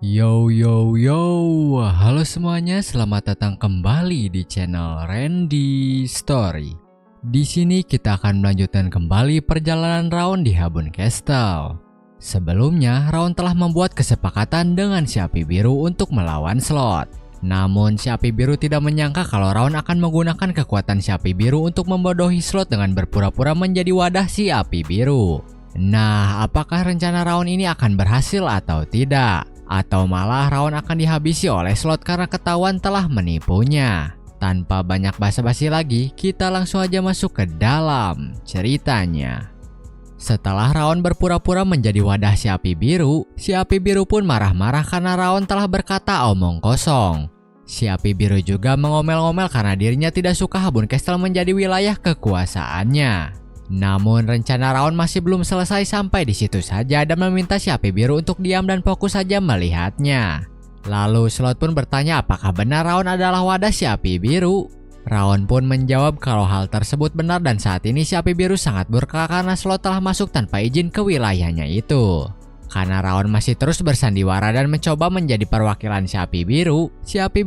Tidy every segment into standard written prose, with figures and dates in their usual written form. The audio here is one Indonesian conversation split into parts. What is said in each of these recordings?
Yo yo yo, halo semuanya, selamat datang kembali di channel Randy Story. Di sini kita akan melanjutkan kembali perjalanan Raon di Habun Castle. Sebelumnya, Raon telah membuat kesepakatan dengan si Api Biru untuk melawan Slot. Namun, si Api Biru tidak menyangka kalau Raon akan menggunakan kekuatan si Api Biru untuk membodohi Slot dengan berpura-pura menjadi wadah si Api Biru. Nah, apakah rencana Raon ini akan berhasil atau tidak? Atau malah Raon akan dihabisi oleh Slot karena ketahuan telah menipunya. Tanpa banyak basa-basi lagi, kita langsung aja masuk ke dalam ceritanya. Setelah Raon berpura-pura menjadi wadah si Api Biru pun marah-marah karena Raon telah berkata omong kosong. Si Api Biru juga mengomel-ngomel karena dirinya tidak suka Habun Castle menjadi wilayah kekuasaannya. Namun rencana Raon masih belum selesai sampai di situ saja dan meminta si Api Biru untuk diam dan fokus saja melihatnya. Lalu Slot pun bertanya apakah benar Raon adalah wadah si Api Biru. Raon pun menjawab kalau hal tersebut benar dan saat ini si Api Biru sangat murka karena Slot telah masuk tanpa izin ke wilayahnya itu. Karena Raon masih terus bersandiwara dan mencoba menjadi perwakilan si Api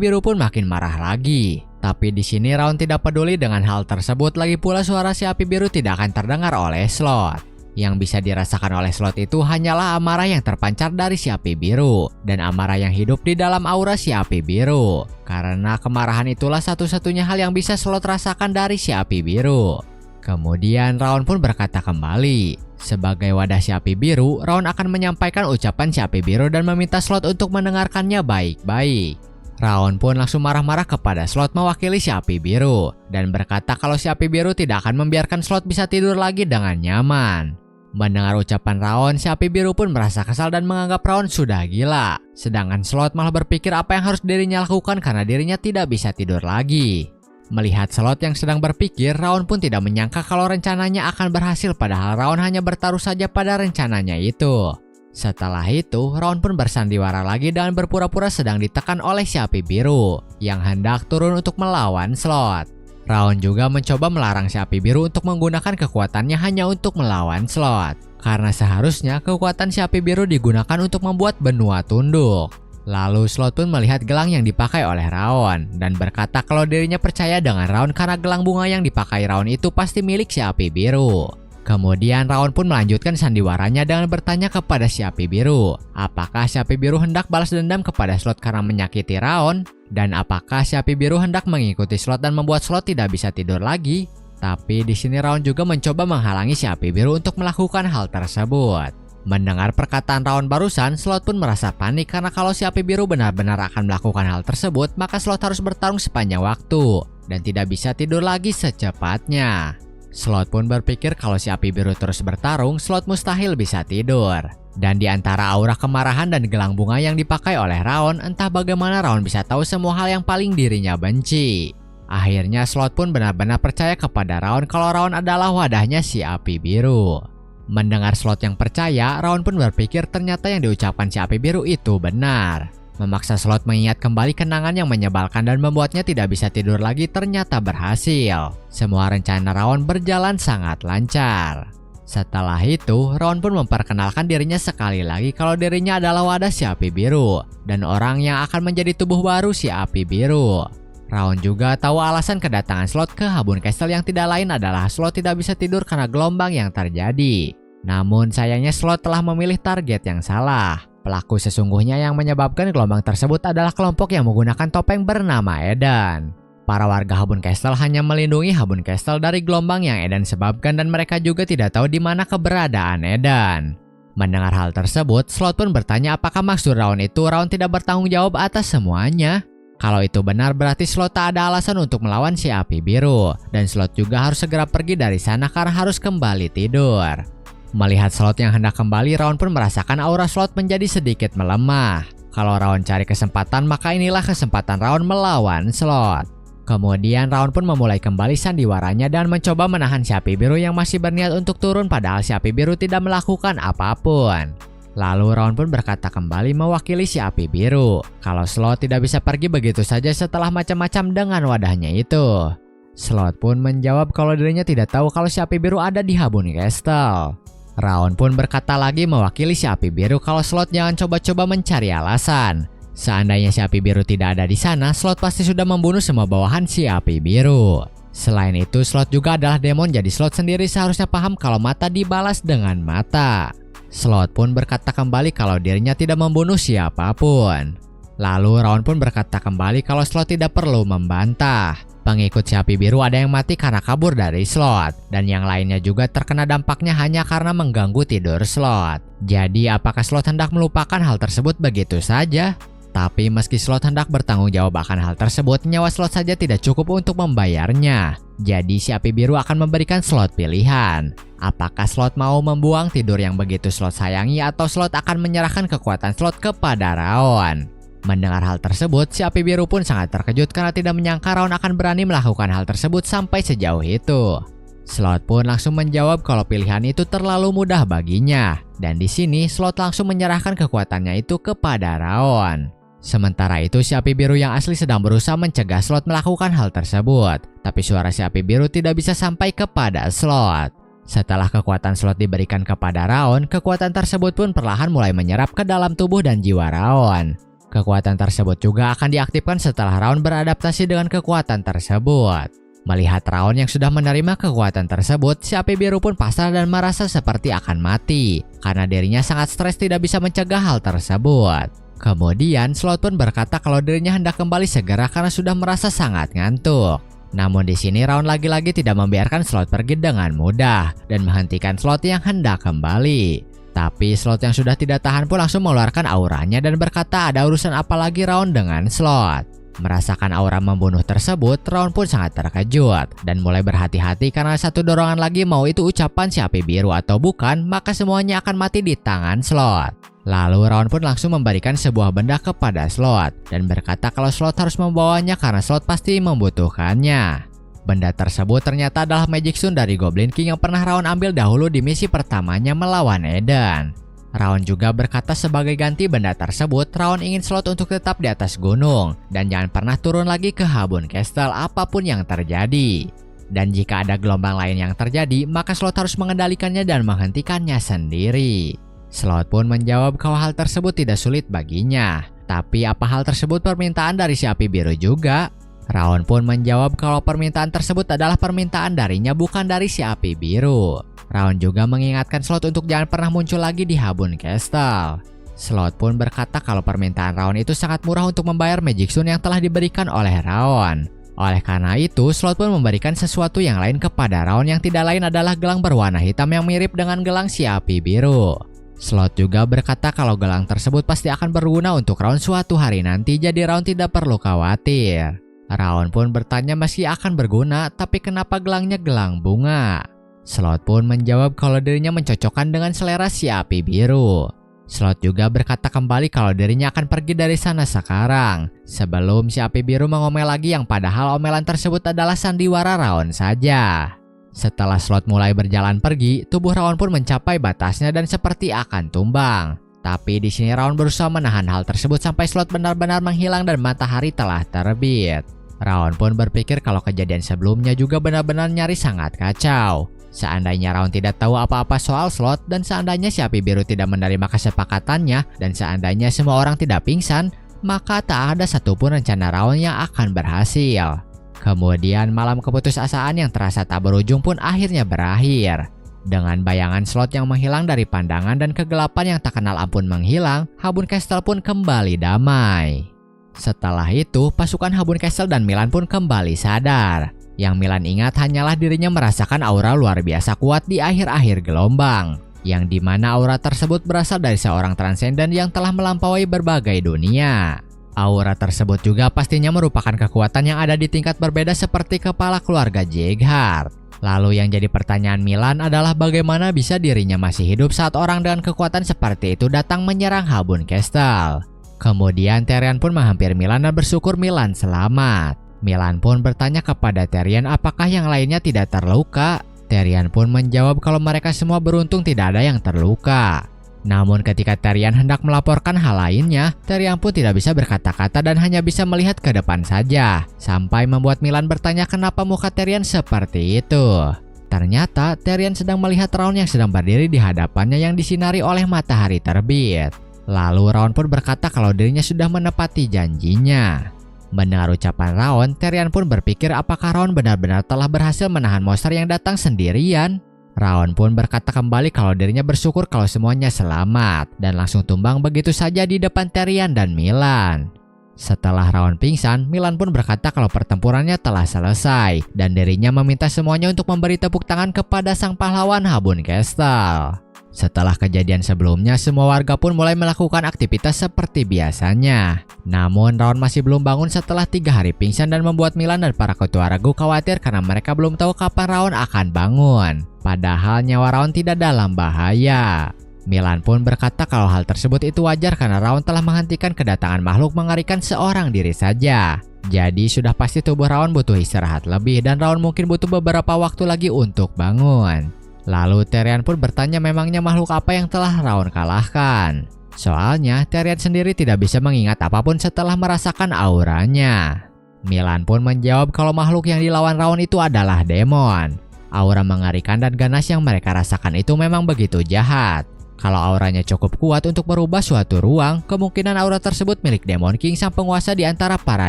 Biru pun makin marah lagi. Tapi di sini Raon tidak peduli dengan hal tersebut, lagi pula suara si Api Biru tidak akan terdengar oleh Slot. Yang bisa dirasakan oleh Slot itu hanyalah amarah yang terpancar dari si Api Biru dan amarah yang hidup di dalam aura si Api Biru. Karena kemarahan itulah satu-satunya hal yang bisa Slot rasakan dari si Api Biru. Kemudian Raon pun berkata kembali, sebagai wadah si Api Biru, Raon akan menyampaikan ucapan si Api Biru dan meminta Slot untuk mendengarkannya baik-baik. Raon pun langsung marah-marah kepada Slot mewakili si Api Biru dan berkata kalau si Api Biru tidak akan membiarkan Slot bisa tidur lagi dengan nyaman. Mendengar ucapan Raon, si Api Biru pun merasa kesal dan menganggap Raon sudah gila. Sedangkan Slot malah berpikir apa yang harus dirinya lakukan karena dirinya tidak bisa tidur lagi. Melihat Slot yang sedang berpikir, Raon pun tidak menyangka kalau rencananya akan berhasil padahal Raon hanya bertaruh saja pada rencananya itu. Setelah itu, Raon pun bersandiwara lagi dan berpura-pura sedang ditekan oleh si Api Biru yang hendak turun untuk melawan Slot. Raon juga mencoba melarang si Api Biru untuk menggunakan kekuatannya hanya untuk melawan Slot. Karena seharusnya kekuatan si Api Biru digunakan untuk membuat benua tunduk. Lalu Slot pun melihat gelang yang dipakai oleh Raon dan berkata kalau dirinya percaya dengan Raon karena gelang bunga yang dipakai Raon itu pasti milik si Api Biru. Kemudian Raon pun melanjutkan sandiwaranya dengan bertanya kepada si Api Biru, apakah si Api Biru hendak balas dendam kepada Slot karena menyakiti Raon? Dan apakah si Api Biru hendak mengikuti Slot dan membuat Slot tidak bisa tidur lagi? Tapi di sini Raon juga mencoba menghalangi si Api Biru untuk melakukan hal tersebut. Mendengar perkataan Raon barusan, Slot pun merasa panik karena kalau si Api Biru benar-benar akan melakukan hal tersebut, maka Slot harus bertarung sepanjang waktu dan tidak bisa tidur lagi secepatnya. Slot pun berpikir kalau si Api Biru terus bertarung, Slot mustahil bisa tidur. Dan di antara aura kemarahan dan gelang bunga yang dipakai oleh Raon, entah bagaimana Raon bisa tahu semua hal yang paling dirinya benci. Akhirnya Slot pun benar-benar percaya kepada Raon kalau Raon adalah wadahnya si Api Biru. Mendengar Slot yang percaya, Raon pun berpikir ternyata yang diucapkan si Api Biru itu benar. Memaksa Slot mengingat kembali kenangan yang menyebalkan dan membuatnya tidak bisa tidur lagi ternyata berhasil. Semua rencana Raon berjalan sangat lancar. Setelah itu, Raon pun memperkenalkan dirinya sekali lagi kalau dirinya adalah wadah si Api Biru dan orang yang akan menjadi tubuh baru si Api Biru. Raon juga tahu alasan kedatangan Slot ke Habun Castle yang tidak lain adalah Slot tidak bisa tidur karena gelombang yang terjadi. Namun sayangnya Slot telah memilih target yang salah. Pelaku sesungguhnya yang menyebabkan gelombang tersebut adalah kelompok yang menggunakan topeng bernama Edan. Para warga Habun Castle hanya melindungi Habun Castle dari gelombang yang Edan sebabkan dan mereka juga tidak tahu di mana keberadaan Edan. Mendengar hal tersebut, Slot pun bertanya apakah maksud Raon itu Raon tidak bertanggung jawab atas semuanya. Kalau itu benar berarti Slot tak ada alasan untuk melawan si Api Biru dan Slot juga harus segera pergi dari sana karena harus kembali tidur. Melihat Slot yang hendak kembali, Raon pun merasakan aura Slot menjadi sedikit melemah. Kalau Raon cari kesempatan, maka inilah kesempatan Raon melawan Slot. Kemudian Raon pun memulai kembali sandiwaranya dan mencoba menahan si Api Biru yang masih berniat untuk turun padahal si Api Biru tidak melakukan apapun. Lalu Raon pun berkata kembali mewakili si Api Biru kalau Slot tidak bisa pergi begitu saja setelah macam-macam dengan wadahnya itu. Slot pun menjawab kalau dirinya tidak tahu kalau si Api Biru ada di Habun Castle. Raon pun berkata lagi mewakili si api biru kalau Slot jangan coba-coba mencari alasan. Seandainya si api biru tidak ada di sana, Slot pasti sudah membunuh semua bawahan si api biru. Selain itu, Slot juga adalah demon, jadi Slot sendiri seharusnya paham kalau mata dibalas dengan mata. Slot pun berkata kembali kalau dirinya tidak membunuh siapapun. Lalu Raon pun berkata kembali kalau Slot tidak perlu membantah. Pengikut si api biru ada yang mati karena kabur dari Slot, dan yang lainnya juga terkena dampaknya hanya karena mengganggu tidur Slot. Jadi apakah Slot hendak melupakan hal tersebut begitu saja? Tapi meski Slot hendak bertanggung jawab akan hal tersebut, nyawa Slot saja tidak cukup untuk membayarnya. Jadi si api biru akan memberikan Slot pilihan. Apakah Slot mau membuang tidur yang begitu Slot sayangi atau Slot akan menyerahkan kekuatan Slot kepada Raon? Mendengar hal tersebut, si api biru pun sangat terkejut karena tidak menyangka Raon akan berani melakukan hal tersebut sampai sejauh itu. Slot pun langsung menjawab kalau pilihan itu terlalu mudah baginya. Dan di sini Slot langsung menyerahkan kekuatannya itu kepada Raon. Sementara itu si api biru yang asli sedang berusaha mencegah Slot melakukan hal tersebut. Tapi suara si api biru tidak bisa sampai kepada Slot. Setelah kekuatan Slot diberikan kepada Raon, kekuatan tersebut pun perlahan mulai menyerap ke dalam tubuh dan jiwa Raon. Kekuatan tersebut juga akan diaktifkan setelah Raon beradaptasi dengan kekuatan tersebut. Melihat Raon yang sudah menerima kekuatan tersebut, si api biru pun pasrah dan merasa seperti akan mati. Karena dirinya sangat stres tidak bisa mencegah hal tersebut. Kemudian Slot pun berkata kalau dirinya hendak kembali segera karena sudah merasa sangat ngantuk. Namun di sini Raon lagi-lagi tidak membiarkan Slot pergi dengan mudah dan menghentikan Slot yang hendak kembali. Tapi Slot yang sudah tidak tahan pun langsung mengeluarkan auranya dan berkata ada urusan apa lagi Raon dengan Slot. Merasakan aura membunuh tersebut, Raon pun sangat terkejut dan mulai berhati-hati karena satu dorongan lagi mau itu ucapan si api biru atau bukan, maka semuanya akan mati di tangan Slot. Lalu Raon pun langsung memberikan sebuah benda kepada Slot dan berkata kalau Slot harus membawanya karena Slot pasti membutuhkannya. Benda tersebut ternyata adalah Magic Stone dari Goblin King yang pernah Raon ambil dahulu di misi pertamanya melawan Eden. Raon juga berkata sebagai ganti benda tersebut, Raon ingin Slot untuk tetap di atas gunung dan jangan pernah turun lagi ke Habun Castle apapun yang terjadi. Dan jika ada gelombang lain yang terjadi, maka Slot harus mengendalikannya dan menghentikannya sendiri. Slot pun menjawab kalau hal tersebut tidak sulit baginya. Tapi apa hal tersebut permintaan dari si api biru juga? Raon pun menjawab kalau permintaan tersebut adalah permintaan darinya bukan dari si api biru. Raon juga mengingatkan Slot untuk jangan pernah muncul lagi di Habun Castle. Slot pun berkata kalau permintaan Raon itu sangat murah untuk membayar Magic Stone yang telah diberikan oleh Raon. Oleh karena itu, Slot pun memberikan sesuatu yang lain kepada Raon yang tidak lain adalah gelang berwarna hitam yang mirip dengan gelang si api biru. Slot juga berkata kalau gelang tersebut pasti akan berguna untuk Raon suatu hari nanti, jadi Raon tidak perlu khawatir. Raon pun bertanya meski akan berguna, tapi kenapa gelangnya gelang bunga? Slot pun menjawab kalau dirinya mencocokkan dengan selera si api biru. Slot juga berkata kembali kalau dirinya akan pergi dari sana sekarang, sebelum si api biru mengomel lagi yang padahal omelan tersebut adalah sandiwara Raon saja. Setelah Slot mulai berjalan pergi, tubuh Raon pun mencapai batasnya dan seperti akan tumbang. Tapi di sini Raon berusaha menahan hal tersebut sampai Slot benar-benar menghilang dan matahari telah terbit. Raon pun berpikir kalau kejadian sebelumnya juga benar-benar nyaris sangat kacau. Seandainya Raon tidak tahu apa-apa soal Slot dan seandainya si api biru tidak menerima kesepakatannya dan seandainya semua orang tidak pingsan, maka tak ada satupun rencana Raon yang akan berhasil. Kemudian malam keputusasaan yang terasa tak berujung pun akhirnya berakhir. Dengan bayangan Slot yang menghilang dari pandangan dan kegelapan yang tak kenal ampun menghilang, Habun Castle pun kembali damai. Setelah itu, pasukan Habun Castle dan Milan pun kembali sadar. Yang Milan ingat hanyalah dirinya merasakan aura luar biasa kuat di akhir-akhir gelombang. Yang dimana aura tersebut berasal dari seorang transenden yang telah melampaui berbagai dunia. Aura tersebut juga pastinya merupakan kekuatan yang ada di tingkat berbeda seperti kepala keluarga Jeghart. Lalu yang jadi pertanyaan Milan adalah bagaimana bisa dirinya masih hidup saat orang dengan kekuatan seperti itu datang menyerang Habun Castle. Kemudian Therian pun menghampiri Milan dan bersyukur Milan selamat. Milan pun bertanya kepada Therian apakah yang lainnya tidak terluka. Therian pun menjawab kalau mereka semua beruntung tidak ada yang terluka. Namun ketika Therian hendak melaporkan hal lainnya, Therian pun tidak bisa berkata-kata dan hanya bisa melihat ke depan saja. Sampai membuat Milan bertanya kenapa muka Therian seperti itu. Ternyata Tyrion sedang melihat Raon yang sedang berdiri di hadapannya yang disinari oleh matahari terbit. Lalu Raon pun berkata kalau dirinya sudah menepati janjinya. Mendengar ucapan Raon, Tyrion pun berpikir apakah Raon benar-benar telah berhasil menahan monster yang datang sendirian. Raon pun berkata kembali kalau dirinya bersyukur kalau semuanya selamat dan langsung tumbang begitu saja di depan Tyrion dan Milan. Setelah Raon pingsan, Milan pun berkata kalau pertempurannya telah selesai dan dirinya meminta semuanya untuk memberi tepuk tangan kepada sang pahlawan Habun Castle. Setelah kejadian sebelumnya, semua warga pun mulai melakukan aktivitas seperti biasanya. Namun Raon masih belum bangun setelah 3 hari pingsan dan membuat Milan dan para ketua regu khawatir karena mereka belum tahu kapan Raon akan bangun. Padahal nyawa Raon tidak dalam bahaya. Milan pun berkata kalau hal tersebut itu wajar karena Raon telah menghentikan kedatangan makhluk mengerikan seorang diri saja. Jadi sudah pasti tubuh Raon butuh istirahat lebih dan Raon mungkin butuh beberapa waktu lagi untuk bangun. Lalu Tyrion pun bertanya memangnya makhluk apa yang telah Raon kalahkan. Soalnya Tyrion sendiri tidak bisa mengingat apapun setelah merasakan auranya. Milan pun menjawab kalau makhluk yang dilawan Raon itu adalah demon. Aura mengerikan dan ganas yang mereka rasakan itu memang begitu jahat. Kalau auranya cukup kuat untuk merubah suatu ruang, kemungkinan aura tersebut milik Demon King sang penguasa di antara para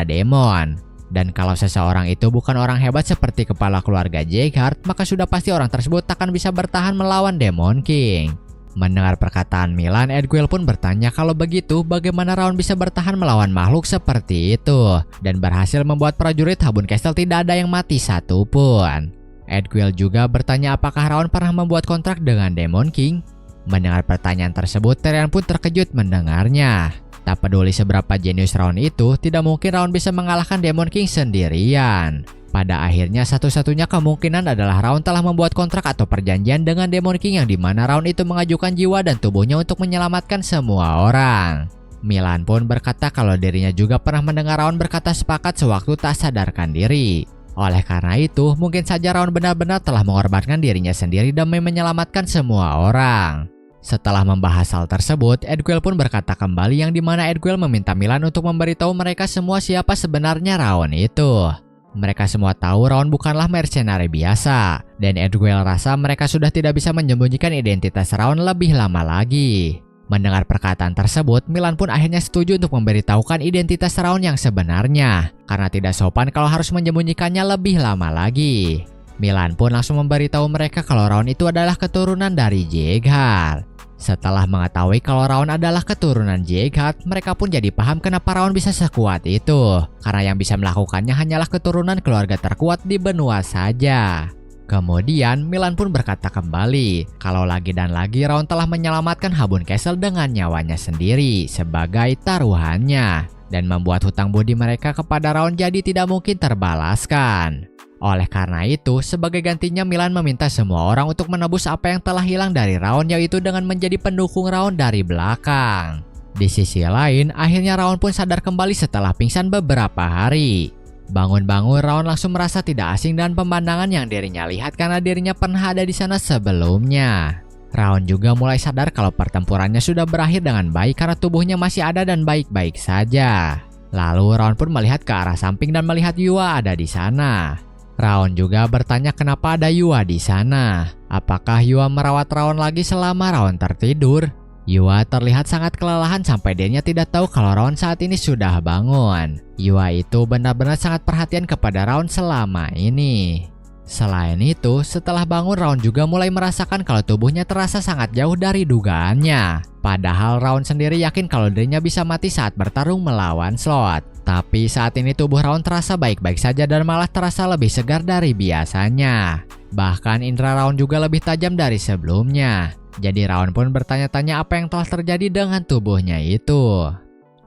demon. Dan kalau seseorang itu bukan orang hebat seperti kepala keluarga Jaehaert, maka sudah pasti orang tersebut takkan bisa bertahan melawan Demon King. Mendengar perkataan Milan, Edgwill pun bertanya kalau begitu bagaimana Raon bisa bertahan melawan makhluk seperti itu dan berhasil membuat prajurit Habun Castle tidak ada yang mati satupun. Edgwill juga bertanya apakah Raon pernah membuat kontrak dengan Demon King. Mendengar pertanyaan tersebut, Tyrion pun terkejut mendengarnya. Tak peduli seberapa jenius Raon itu, tidak mungkin Raon bisa mengalahkan Demon King sendirian. Pada akhirnya satu-satunya kemungkinan adalah Raon telah membuat kontrak atau perjanjian dengan Demon King yang dimana Raon itu mengajukan jiwa dan tubuhnya untuk menyelamatkan semua orang. Milan pun berkata kalau dirinya juga pernah mendengar Raon berkata sepakat sewaktu tak sadarkan diri. Oleh karena itu, mungkin saja Raon benar-benar telah mengorbankan dirinya sendiri demi menyelamatkan semua orang. Setelah membahas hal tersebut, Edgwill pun berkata kembali yang dimana Edgwill meminta Milan untuk memberitahu mereka semua siapa sebenarnya Raon itu. Mereka semua tahu Raon bukanlah mercenari biasa, dan Edgwill rasa mereka sudah tidak bisa menyembunyikan identitas Raon lebih lama lagi. Mendengar perkataan tersebut, Milan pun akhirnya setuju untuk memberitahukan identitas Raon yang sebenarnya, karena tidak sopan kalau harus menyembunyikannya lebih lama lagi. Milan pun langsung memberitahu mereka kalau Raon itu adalah keturunan dari Jaehaert. Setelah mengetahui kalau Raon adalah keturunan Jaehaert, mereka pun jadi paham kenapa Raon bisa sekuat itu. Karena yang bisa melakukannya hanyalah keturunan keluarga terkuat di benua saja. Kemudian Milan pun berkata kembali kalau lagi dan lagi Raon telah menyelamatkan Habun Castle dengan nyawanya sendiri sebagai taruhannya dan membuat hutang budi mereka kepada Raon jadi tidak mungkin terbalaskan. Oleh karena itu, sebagai gantinya Milan meminta semua orang untuk menebus apa yang telah hilang dari Raon, yaitu dengan menjadi pendukung Raon dari belakang. Di sisi lain, akhirnya Raon pun sadar kembali setelah pingsan beberapa hari. Bangun-bangun, Raon langsung merasa tidak asing dengan pemandangan yang dirinya lihat karena dirinya pernah ada di sana sebelumnya. Raon juga mulai sadar kalau pertempurannya sudah berakhir dengan baik karena tubuhnya masih ada dan baik-baik saja. Lalu Raon pun melihat ke arah samping dan melihat Yua ada di sana. Raon juga bertanya kenapa ada Yua di sana. Apakah Yua merawat Raon lagi selama Raon tertidur? Yua terlihat sangat kelelahan sampai dirinya tidak tahu kalau Raon saat ini sudah bangun. Yua itu benar-benar sangat perhatian kepada Raon selama ini. Selain itu, setelah bangun Raon juga mulai merasakan kalau tubuhnya terasa sangat jauh dari dugaannya. Padahal Raon sendiri yakin kalau dirinya bisa mati saat bertarung melawan Slot. Tapi saat ini tubuh Raon terasa baik-baik saja dan malah terasa lebih segar dari biasanya. Bahkan indera Raon juga lebih tajam dari sebelumnya. Jadi Raon pun bertanya-tanya apa yang telah terjadi dengan tubuhnya itu.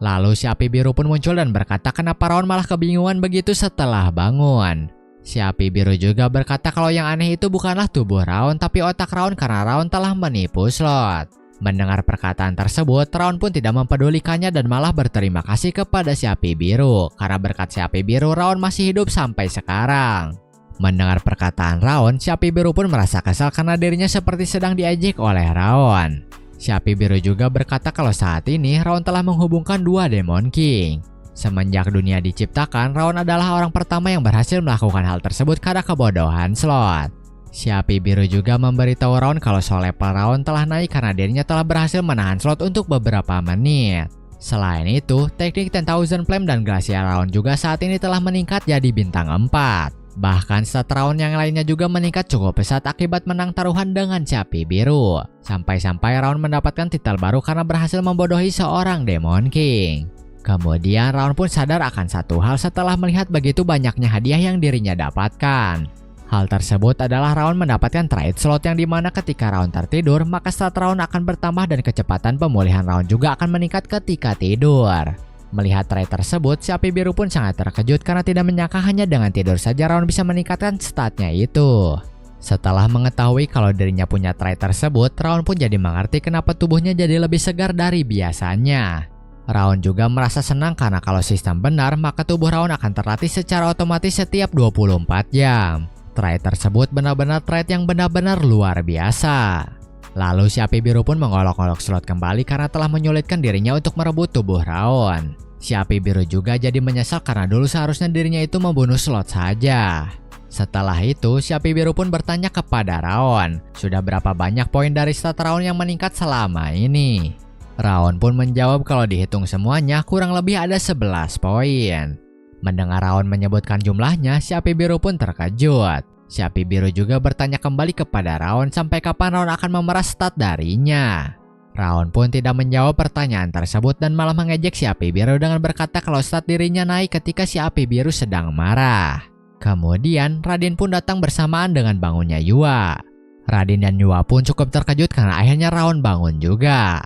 Lalu si api biru pun muncul dan berkata kenapa Raon malah kebingungan begitu setelah bangun. Si api biru juga berkata kalau yang aneh itu bukanlah tubuh Raon tapi otak Raon karena Raon telah menipu Slot. Mendengar perkataan tersebut, Raon pun tidak mempedulikannya dan malah berterima kasih kepada si api biru. Karena berkat si api biru, Raon masih hidup sampai sekarang. Mendengar perkataan Raon, si api biru pun merasa kesal karena dirinya seperti sedang diejek oleh Raon. Si api biru juga berkata kalau saat ini Raon telah menghubungkan dua Demon King. Semenjak dunia diciptakan, Raon adalah orang pertama yang berhasil melakukan hal tersebut karena kebodohan Slot. Si Api Biru juga memberitahu Raon kalau soal level Raon telah naik karena dirinya telah berhasil menahan slot untuk beberapa menit. Selain itu, teknik 10,000 Flame dan Glacial Raon juga saat ini telah meningkat jadi bintang 4. Bahkan stat Raon yang lainnya juga meningkat cukup pesat akibat menang taruhan dengan si Api Biru. Sampai-sampai Raon mendapatkan titel baru karena berhasil membodohi seorang Demon King. Kemudian Raon pun sadar akan satu hal setelah melihat begitu banyaknya hadiah yang dirinya dapatkan. Hal tersebut adalah Raon mendapatkan trade slot yang dimana ketika Raon tertidur, maka stat Raon akan bertambah dan kecepatan pemulihan Raon juga akan meningkat ketika tidur. Melihat trade tersebut, si Api Biru pun sangat terkejut karena tidak menyangka hanya dengan tidur saja Raon bisa meningkatkan statnya itu. Setelah mengetahui kalau dirinya punya trade tersebut, Raon pun jadi mengerti kenapa tubuhnya jadi lebih segar dari biasanya. Raon juga merasa senang karena kalau sistem benar, maka tubuh Raon akan terlatih secara otomatis setiap 24 jam. Trade tersebut benar-benar trade yang benar-benar luar biasa. Lalu si Api Biru pun mengolok-olok slot kembali karena telah menyulitkan dirinya untuk merebut tubuh Raon. Si Api Biru juga jadi menyesal karena dulu seharusnya dirinya itu membunuh slot saja. Setelah itu, si Api Biru pun bertanya kepada Raon, sudah berapa banyak poin dari stat Raon yang meningkat selama ini? Raon pun menjawab kalau dihitung semuanya kurang lebih ada 11 poin. Mendengar Raon menyebutkan jumlahnya, si Api Biru pun terkejut. Si Api Biru juga bertanya kembali kepada Raon sampai kapan Raon akan memeras stat darinya. Raon pun tidak menjawab pertanyaan tersebut dan malah mengejek si Api Biru dengan berkata kalau stat dirinya naik ketika si Api Biru sedang marah. Kemudian Radin pun datang bersamaan dengan bangunnya Yua. Radin dan Yua pun cukup terkejut karena akhirnya Raon bangun juga.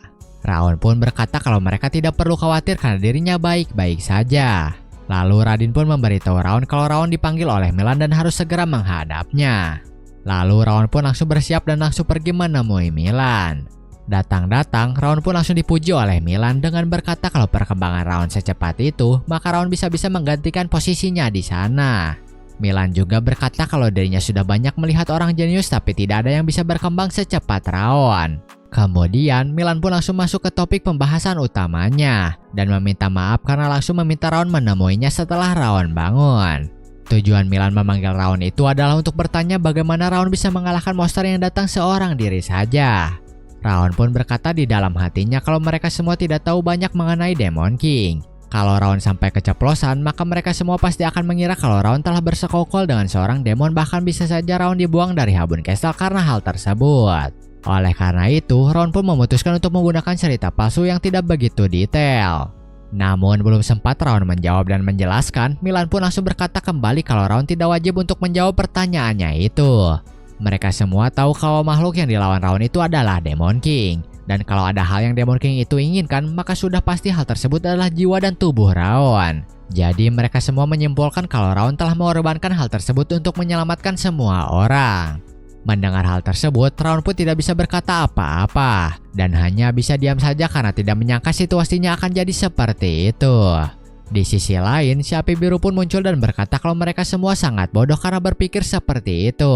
Raon pun berkata kalau mereka tidak perlu khawatir karena dirinya baik-baik saja. Lalu Radin pun memberitahu Raon kalau Raon dipanggil oleh Milan dan harus segera menghadapnya. Lalu Raon pun langsung bersiap dan langsung pergi menemui Milan. Datang-datang, Raon pun langsung dipuji oleh Milan dengan berkata kalau perkembangan Raon secepat itu, maka Raon bisa-bisa menggantikan posisinya di sana. Milan juga berkata kalau dirinya sudah banyak melihat orang jenius tapi tidak ada yang bisa berkembang secepat Raon. Kemudian Milan pun langsung masuk ke topik pembahasan utamanya dan meminta maaf karena langsung meminta Raon menemuinya setelah Raon bangun. Tujuan Milan memanggil Raon itu adalah untuk bertanya bagaimana Raon bisa mengalahkan monster yang datang seorang diri saja. Raon pun berkata di dalam hatinya kalau mereka semua tidak tahu banyak mengenai Demon King. Kalau Raon sampai keceplosan, maka mereka semua pasti akan mengira kalau Raon telah bersekongkol dengan seorang demon, bahkan bisa saja Raon dibuang dari Habun Castle karena hal tersebut. Oleh karena itu, Raon pun memutuskan untuk menggunakan cerita palsu yang tidak begitu detail. Namun belum sempat Raon menjawab dan menjelaskan, Milan pun langsung berkata kembali kalau Raon tidak wajib untuk menjawab pertanyaannya itu. Mereka semua tahu kalau makhluk yang dilawan Raon itu adalah Demon King. Dan kalau ada hal yang Demon King itu inginkan, maka sudah pasti hal tersebut adalah jiwa dan tubuh Raon. Jadi mereka semua menyimpulkan kalau Raon telah mengorbankan hal tersebut untuk menyelamatkan semua orang. Mendengar hal tersebut, Raon pun tidak bisa berkata apa-apa dan hanya bisa diam saja karena tidak menyangka situasinya akan jadi seperti itu. Di sisi lain, si Api Biru pun muncul dan berkata kalau mereka semua sangat bodoh karena berpikir seperti itu.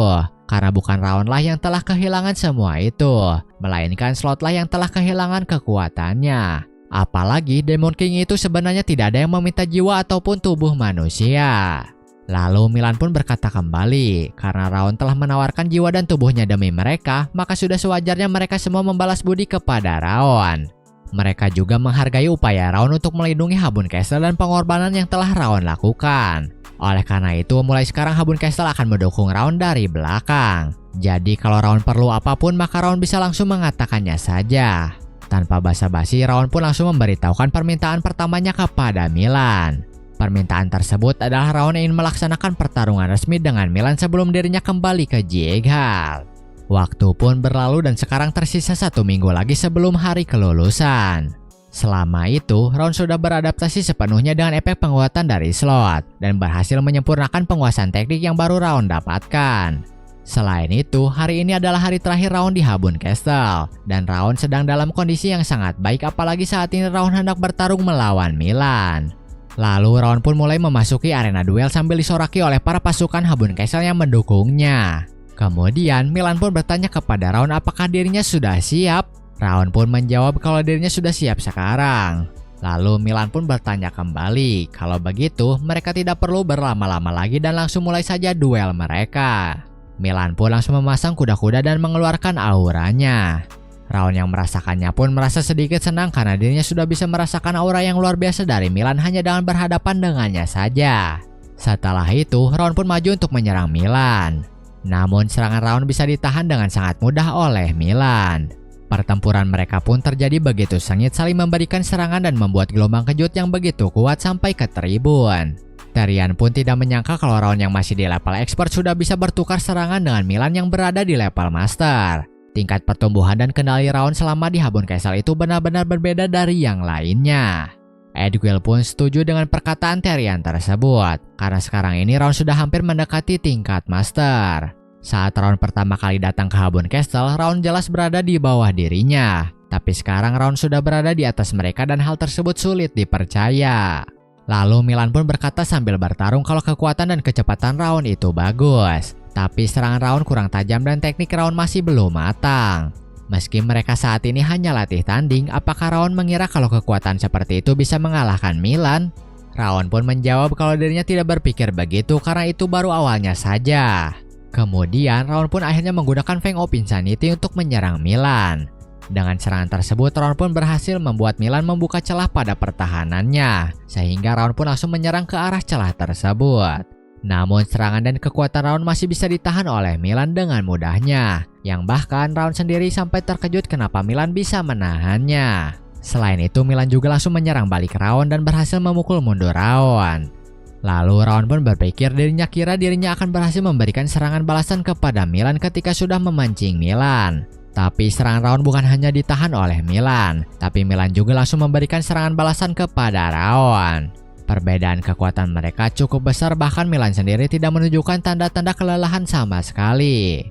Karena bukan Raon lah yang telah kehilangan semua itu, melainkan Slot lah yang telah kehilangan kekuatannya. Apalagi Demon King itu sebenarnya tidak ada yang meminta jiwa ataupun tubuh manusia. Lalu Milan pun berkata kembali, karena Raon telah menawarkan jiwa dan tubuhnya demi mereka, maka sudah sewajarnya mereka semua membalas budi kepada Raon. Mereka juga menghargai upaya Raon untuk melindungi Habun Castle dan pengorbanan yang telah Raon lakukan. Oleh karena itu, mulai sekarang Habun Castle akan mendukung Raon dari belakang. Jadi kalau Raon perlu apapun, maka Raon bisa langsung mengatakannya saja. Tanpa basa-basi, Raon pun langsung memberitahukan permintaan pertamanya kepada Milan. Permintaan tersebut adalah Raon ingin melaksanakan pertarungan resmi dengan Milan sebelum dirinya kembali ke Jieghal. Waktu pun berlalu dan sekarang tersisa 1 minggu lagi sebelum hari kelulusan. Selama itu, Raon sudah beradaptasi sepenuhnya dengan efek penguatan dari Slot dan berhasil menyempurnakan penguasaan teknik yang baru Raon dapatkan. Selain itu, hari ini adalah hari terakhir Raon di Habun Castle dan Raon sedang dalam kondisi yang sangat baik apalagi saat ini Raon hendak bertarung melawan Milan. Lalu Raon pun mulai memasuki arena duel sambil disoraki oleh para pasukan Habun Castle yang mendukungnya. Kemudian Milan pun bertanya kepada Raon apakah dirinya sudah siap. Raon pun menjawab kalau dirinya sudah siap sekarang. Lalu Milan pun bertanya kembali, kalau begitu mereka tidak perlu berlama-lama lagi dan langsung mulai saja duel mereka. Milan pun langsung memasang kuda-kuda dan mengeluarkan auranya. Raon yang merasakannya pun merasa sedikit senang karena dirinya sudah bisa merasakan aura yang luar biasa dari Milan hanya dengan berhadapan dengannya saja. Setelah itu, Raon pun maju untuk menyerang Milan. Namun serangan Raon bisa ditahan dengan sangat mudah oleh Milan. Pertempuran mereka pun terjadi begitu sengit, saling memberikan serangan dan membuat gelombang kejut yang begitu kuat sampai ke tribun. Terian pun tidak menyangka kalau Raon yang masih di level expert sudah bisa bertukar serangan dengan Milan yang berada di level master. Tingkat pertumbuhan dan kendali Raon selama di Habun Castle itu benar-benar berbeda dari yang lainnya. Edgwill pun setuju dengan perkataan Terian tersebut, karena sekarang ini Raon sudah hampir mendekati tingkat master. Saat Raon pertama kali datang ke Habun Castle, Raon jelas berada di bawah dirinya. Tapi sekarang Raon sudah berada di atas mereka dan hal tersebut sulit dipercaya. Lalu Milan pun berkata sambil bertarung kalau kekuatan dan kecepatan Raon itu bagus. Tapi serangan Raon kurang tajam dan teknik Raon masih belum matang. Meski mereka saat ini hanya latih tanding, apakah Raon mengira kalau kekuatan seperti itu bisa mengalahkan Milan? Raon pun menjawab kalau dirinya tidak berpikir begitu karena itu baru awalnya saja. Kemudian Raon pun akhirnya menggunakan Fang of Insanity untuk menyerang Milan. Dengan serangan tersebut, Raon pun berhasil membuat Milan membuka celah pada pertahanannya, sehingga Raon pun langsung menyerang ke arah celah tersebut. Namun serangan dan kekuatan Raon masih bisa ditahan oleh Milan dengan mudahnya, yang bahkan Raon sendiri sampai terkejut kenapa Milan bisa menahannya. Selain itu, Milan juga langsung menyerang balik Raon dan berhasil memukul mundur Raon. Lalu Raon pun berpikir kira dirinya akan berhasil memberikan serangan balasan kepada Milan ketika sudah memancing Milan. Tapi serangan Raon bukan hanya ditahan oleh Milan, tapi Milan juga langsung memberikan serangan balasan kepada Raon. Perbedaan kekuatan mereka cukup besar, bahkan Milan sendiri tidak menunjukkan tanda-tanda kelelahan sama sekali.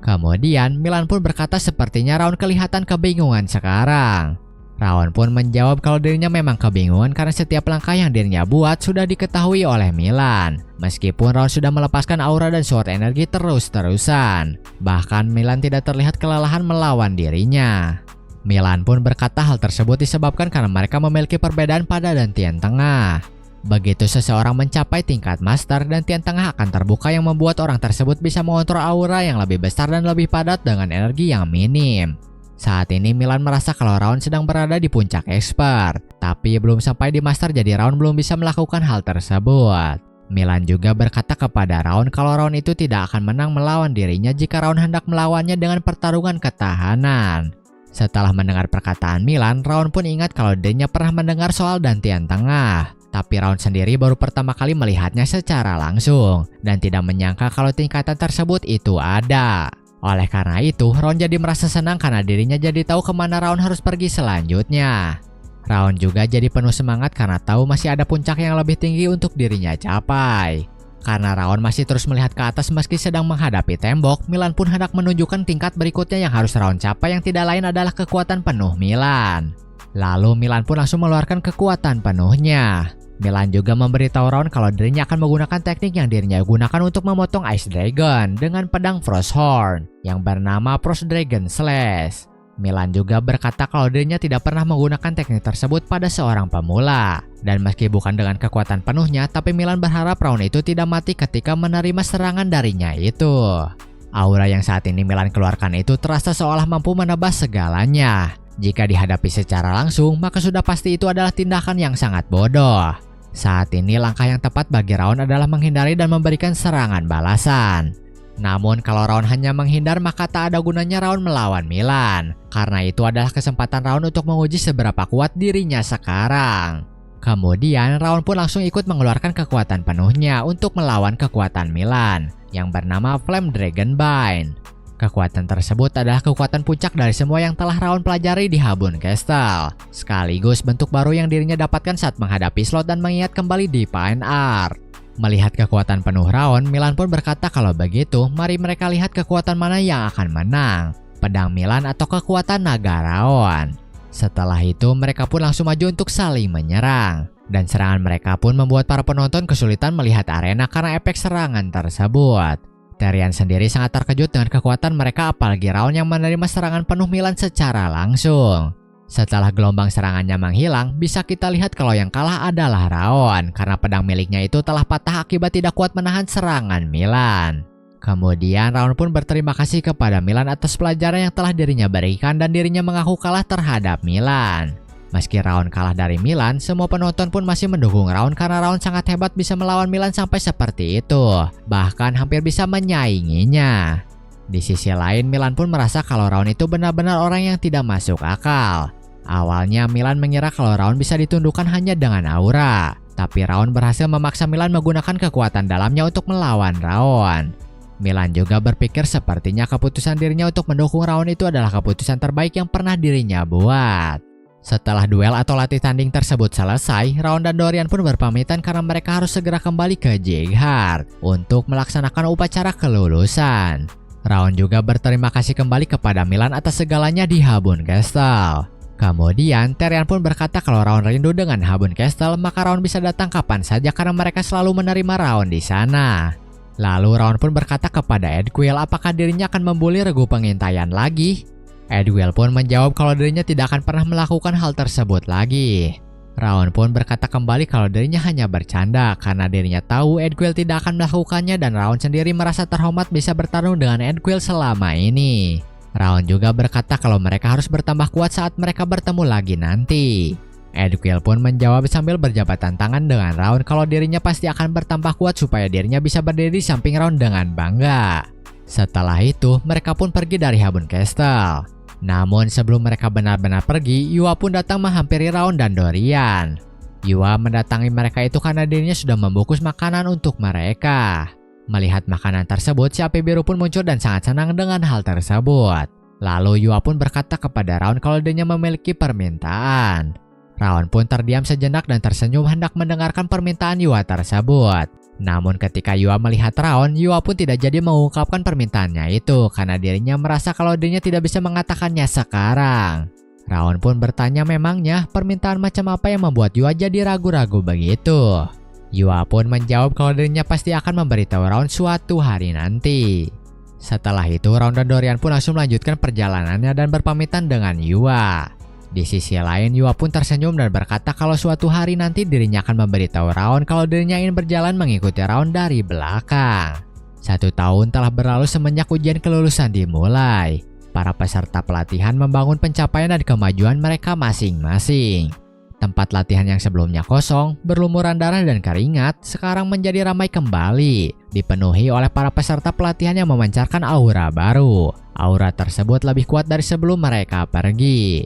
Kemudian Milan pun berkata sepertinya Raon kelihatan kebingungan sekarang. Raon pun menjawab kalau dirinya memang kebingungan karena setiap langkah yang dirinya buat sudah diketahui oleh Milan. Meskipun Raon sudah melepaskan aura dan sword energi terus-terusan. Bahkan Milan tidak terlihat kelelahan melawan dirinya. Milan pun berkata hal tersebut disebabkan karena mereka memiliki perbedaan pada dan tian tengah. Begitu seseorang mencapai tingkat master, dan tian tengah akan terbuka yang membuat orang tersebut bisa mengontrol aura yang lebih besar dan lebih padat dengan energi yang minim. Saat ini Milan merasa kalau Raon sedang berada di puncak expert, tapi belum sampai di master jadi Raon belum bisa melakukan hal tersebut. Milan juga berkata kepada Raon kalau Raon itu tidak akan menang melawan dirinya jika Raon hendak melawannya dengan pertarungan ketahanan. Setelah mendengar perkataan Milan, Raon pun ingat kalau dirinya pernah mendengar soal dantian tengah. Tapi Raon sendiri baru pertama kali melihatnya secara langsung dan tidak menyangka kalau tingkatan tersebut itu ada. Oleh karena itu, Raon jadi merasa senang karena dirinya jadi tahu kemana Raon harus pergi selanjutnya. Raon juga jadi penuh semangat karena tahu masih ada puncak yang lebih tinggi untuk dirinya capai. Karena Raon masih terus melihat ke atas meski sedang menghadapi tembok, Milan pun hendak menunjukkan tingkat berikutnya yang harus Raon capai yang tidak lain adalah kekuatan penuh Milan. Lalu Milan pun langsung mengeluarkan kekuatan penuhnya. Milan juga memberitahu Raon kalau dirinya akan menggunakan teknik yang dirinya gunakan untuk memotong Ice Dragon dengan pedang Frosthorn yang bernama Frost Dragon Slash. Milan juga berkata kalau dirinya tidak pernah menggunakan teknik tersebut pada seorang pemula. Dan meski bukan dengan kekuatan penuhnya, tapi Milan berharap Raon itu tidak mati ketika menerima serangan darinya itu. Aura yang saat ini Milan keluarkan itu terasa seolah mampu menebas segalanya. Jika dihadapi secara langsung, maka sudah pasti itu adalah tindakan yang sangat bodoh. Saat ini langkah yang tepat bagi Raon adalah menghindari dan memberikan serangan balasan. Namun kalau Raon hanya menghindar, maka tak ada gunanya Raon melawan Milan. Karena itu adalah kesempatan Raon untuk menguji seberapa kuat dirinya sekarang. Kemudian Raon pun langsung ikut mengeluarkan kekuatan penuhnya untuk melawan kekuatan Milan yang bernama Flame Dragon Bind. Kekuatan tersebut adalah kekuatan puncak dari semua yang telah Raon pelajari di Habun Castle, sekaligus bentuk baru yang dirinya dapatkan saat menghadapi slot dan mengingat kembali di Fine Art. Melihat kekuatan penuh Raon, Milan pun berkata kalau begitu, mari mereka lihat kekuatan mana yang akan menang, pedang Milan atau kekuatan naga Raon. Setelah itu, mereka pun langsung maju untuk saling menyerang. Dan serangan mereka pun membuat para penonton kesulitan melihat arena karena efek serangan tersebut. Terian sendiri sangat terkejut dengan kekuatan mereka, apalagi Raon yang menerima serangan penuh Milan secara langsung. Setelah gelombang serangannya menghilang, bisa kita lihat kalau yang kalah adalah Raon karena pedang miliknya itu telah patah akibat tidak kuat menahan serangan Milan. Kemudian Raon pun berterima kasih kepada Milan atas pelajaran yang telah dirinya berikan dan dirinya mengaku kalah terhadap Milan. Meski Raon kalah dari Milan, semua penonton pun masih mendukung Raon karena Raon sangat hebat bisa melawan Milan sampai seperti itu. Bahkan hampir bisa menyainginya. Di sisi lain, Milan pun merasa kalau Raon itu benar-benar orang yang tidak masuk akal. Awalnya Milan mengira kalau Raon bisa ditundukkan hanya dengan aura. Tapi Raon berhasil memaksa Milan menggunakan kekuatan dalamnya untuk melawan Raon. Milan juga berpikir sepertinya keputusan dirinya untuk mendukung Raon itu adalah keputusan terbaik yang pernah dirinya buat. Setelah duel atau latih tanding tersebut selesai, Raon dan Dorian pun berpamitan karena mereka harus segera kembali ke Jeighard untuk melaksanakan upacara kelulusan. Raon juga berterima kasih kembali kepada Milan atas segalanya di Habun Castle. Kemudian, Therian pun berkata kalau Raon rindu dengan Habun Castle, maka Raon bisa datang kapan saja karena mereka selalu menerima Raon di sana. Lalu Raon pun berkata kepada Edgwill apakah dirinya akan membuli regu pengintaian lagi. Edgwill pun menjawab kalau dirinya tidak akan pernah melakukan hal tersebut lagi. Raon pun berkata kembali kalau dirinya hanya bercanda karena dirinya tahu Edgwill tidak akan melakukannya dan Raon sendiri merasa terhormat bisa bertarung dengan Edgwill selama ini. Raon juga berkata kalau mereka harus bertambah kuat saat mereka bertemu lagi nanti. Edgwill pun menjawab sambil berjabatan tangan dengan Raon kalau dirinya pasti akan bertambah kuat supaya dirinya bisa berdiri di samping Raon dengan bangga. Setelah itu, mereka pun pergi dari Habun Castle. Namun sebelum mereka benar-benar pergi, Yua pun datang menghampiri Raon dan Dorian. Yua mendatangi mereka itu karena dirinya sudah membungkus makanan untuk mereka. Melihat makanan tersebut, si api biru pun muncul dan sangat senang dengan hal tersebut. Lalu Yua pun berkata kepada Raon kalau dirinya memiliki permintaan. Raon pun terdiam sejenak dan tersenyum hendak mendengarkan permintaan Yua tersebut. Namun ketika Yua melihat Raon, Yua pun tidak jadi mengungkapkan permintaannya itu karena dirinya merasa kalau dirinya tidak bisa mengatakannya sekarang. Raon pun bertanya memangnya permintaan macam apa yang membuat Yua jadi ragu-ragu begitu. Yua pun menjawab kalau dirinya pasti akan memberitahu Raon suatu hari nanti. Setelah itu, Raon dan Dorian pun langsung melanjutkan perjalanannya dan berpamitan dengan Yua. Di sisi lain, Yua pun tersenyum dan berkata kalau suatu hari nanti dirinya akan memberitahu Raon kalau dirinya ingin berjalan mengikuti Raon dari belakang. 1 tahun telah berlalu semenjak ujian kelulusan dimulai. Para peserta pelatihan membangun pencapaian dan kemajuan mereka masing-masing. Tempat latihan yang sebelumnya kosong, berlumuran darah dan keringat, sekarang menjadi ramai kembali, dipenuhi oleh para peserta pelatihan yang memancarkan aura baru. Aura tersebut lebih kuat dari sebelum mereka pergi.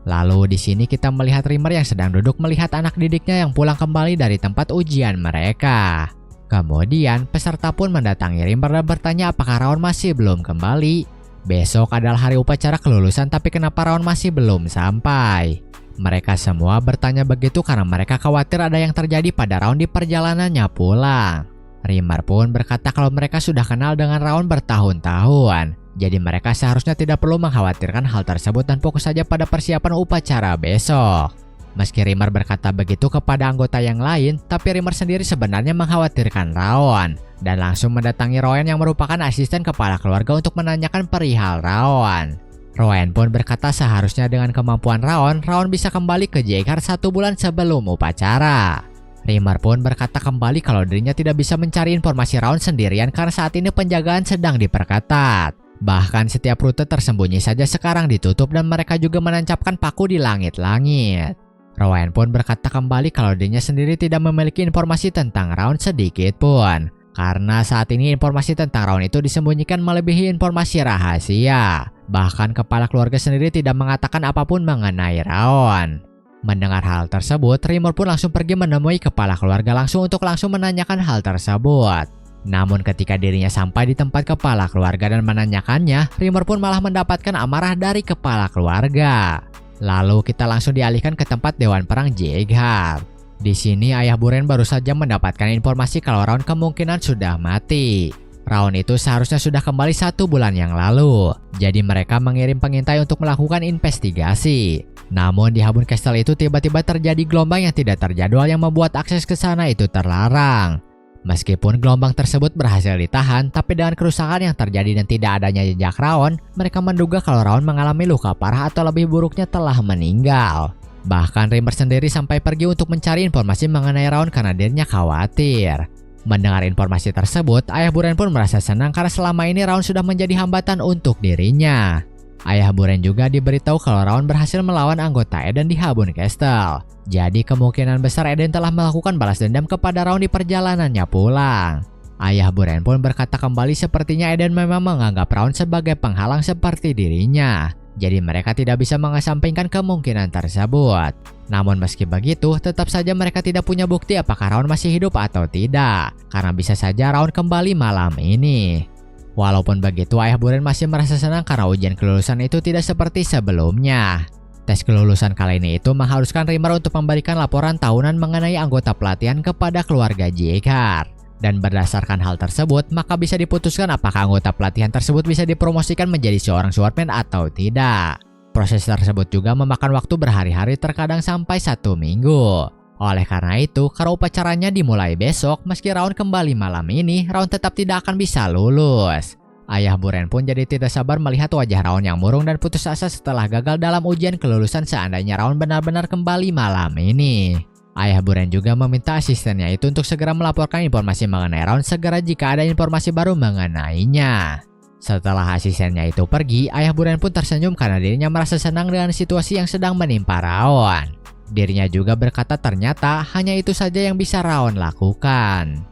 Lalu di sini kita melihat Rimmer yang sedang duduk melihat anak didiknya yang pulang kembali dari tempat ujian mereka. Kemudian peserta pun mendatangi Rimmer dan bertanya apakah Raon masih belum kembali. Besok adalah hari upacara kelulusan tapi kenapa Raon masih belum sampai? Mereka semua bertanya begitu karena mereka khawatir ada yang terjadi pada Raon di perjalanannya pulang. Rimmer pun berkata kalau mereka sudah kenal dengan Raon bertahun-tahun. Jadi mereka seharusnya tidak perlu mengkhawatirkan hal tersebut dan fokus saja pada persiapan upacara besok. Meski Rimmer berkata begitu kepada anggota yang lain, tapi Rimmer sendiri sebenarnya mengkhawatirkan Raon. Dan langsung mendatangi Rowan yang merupakan asisten kepala keluarga untuk menanyakan perihal Raon. Rowan pun berkata seharusnya dengan kemampuan Raon bisa kembali ke Jeighard 1 bulan sebelum upacara. Rimmer pun berkata kembali kalau dirinya tidak bisa mencari informasi Raon sendirian karena saat ini penjagaan sedang diperketat. Bahkan setiap rute tersembunyi saja sekarang ditutup dan mereka juga menancapkan paku di langit-langit. Rowan pun berkata kembali kalau dirinya sendiri tidak memiliki informasi tentang Raon sedikit pun. Karena saat ini informasi tentang Raon itu disembunyikan melebihi informasi rahasia. Bahkan kepala keluarga sendiri tidak mengatakan apapun mengenai Raon. Mendengar hal tersebut, Rimmer pun langsung pergi menemui kepala keluarga langsung untuk langsung menanyakan hal tersebut. Namun ketika dirinya sampai di tempat kepala keluarga dan menanyakannya, Rimmer pun malah mendapatkan amarah dari kepala keluarga. Lalu kita langsung dialihkan ke tempat Dewan Perang Jeighard. Di sini ayah Buren baru saja mendapatkan informasi kalau Raon kemungkinan sudah mati. Raon itu seharusnya sudah kembali 1 bulan yang lalu. Jadi mereka mengirim pengintai untuk melakukan investigasi. Namun di Habun Castle itu tiba-tiba terjadi gelombang yang tidak terjadwal yang membuat akses ke sana itu terlarang. Meskipun gelombang tersebut berhasil ditahan, tapi dengan kerusakan yang terjadi dan tidak adanya jejak Raon, mereka menduga kalau Raon mengalami luka parah atau lebih buruknya telah meninggal. Bahkan Rimmer sendiri sampai pergi untuk mencari informasi mengenai Raon karena dirinya khawatir. Mendengar informasi tersebut, Ayah Buren pun merasa senang karena selama ini Raun sudah menjadi hambatan untuk dirinya. Ayah Buren juga diberitahu kalau Raun berhasil melawan anggota Eden di Habun Castle. Jadi kemungkinan besar Eden telah melakukan balas dendam kepada Raun di perjalanannya pulang. Ayah Buren pun berkata kembali sepertinya Eden memang menganggap Raun sebagai penghalang seperti dirinya. Jadi mereka tidak bisa mengesampingkan kemungkinan tersebut. Namun meski begitu, tetap saja mereka tidak punya bukti apakah Raun masih hidup atau tidak. Karena bisa saja Raun kembali malam ini. Walaupun begitu, Ayah Buren masih merasa senang karena ujian kelulusan itu tidak seperti sebelumnya. Tes kelulusan kali ini itu mengharuskan Rimmer untuk memberikan laporan tahunan mengenai anggota pelatihan kepada keluarga Jaeger. Dan berdasarkan hal tersebut, maka bisa diputuskan apakah anggota pelatihan tersebut bisa dipromosikan menjadi seorang swordman atau tidak. Proses tersebut juga memakan waktu berhari-hari, terkadang sampai 1 minggu. Oleh karena itu, karena upacaranya dimulai besok, meski Raun kembali malam ini, Raun tetap tidak akan bisa lulus. Ayah Buren pun jadi tidak sabar melihat wajah Raun yang murung dan putus asa setelah gagal dalam ujian kelulusan seandainya Raun benar-benar kembali malam ini. Ayah Buren juga meminta asistennya itu untuk segera melaporkan informasi mengenai Raun segera jika ada informasi baru mengenainya. Setelah asistennya itu pergi, Ayah Buren pun tersenyum karena dirinya merasa senang dengan situasi yang sedang menimpa Raun. Dirinya juga berkata ternyata hanya itu saja yang bisa Raun lakukan.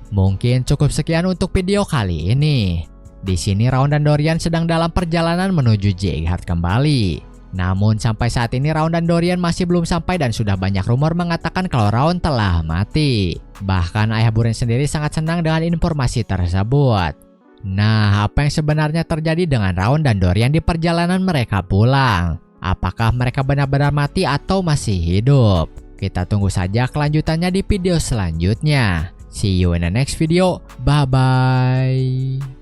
Mungkin cukup sekian untuk video kali ini. Di sini Raun dan Dorian sedang dalam perjalanan menuju Jaeger kembali. Namun sampai saat ini Raun dan Dorian masih belum sampai dan sudah banyak rumor mengatakan kalau Raun telah mati. Bahkan Ayah Buren sendiri sangat senang dengan informasi tersebut. Nah, apa yang sebenarnya terjadi dengan Raun dan Dorian di perjalanan mereka pulang? Apakah mereka benar-benar mati atau masih hidup? Kita tunggu saja kelanjutannya di video selanjutnya. See you in the next video. Bye-bye.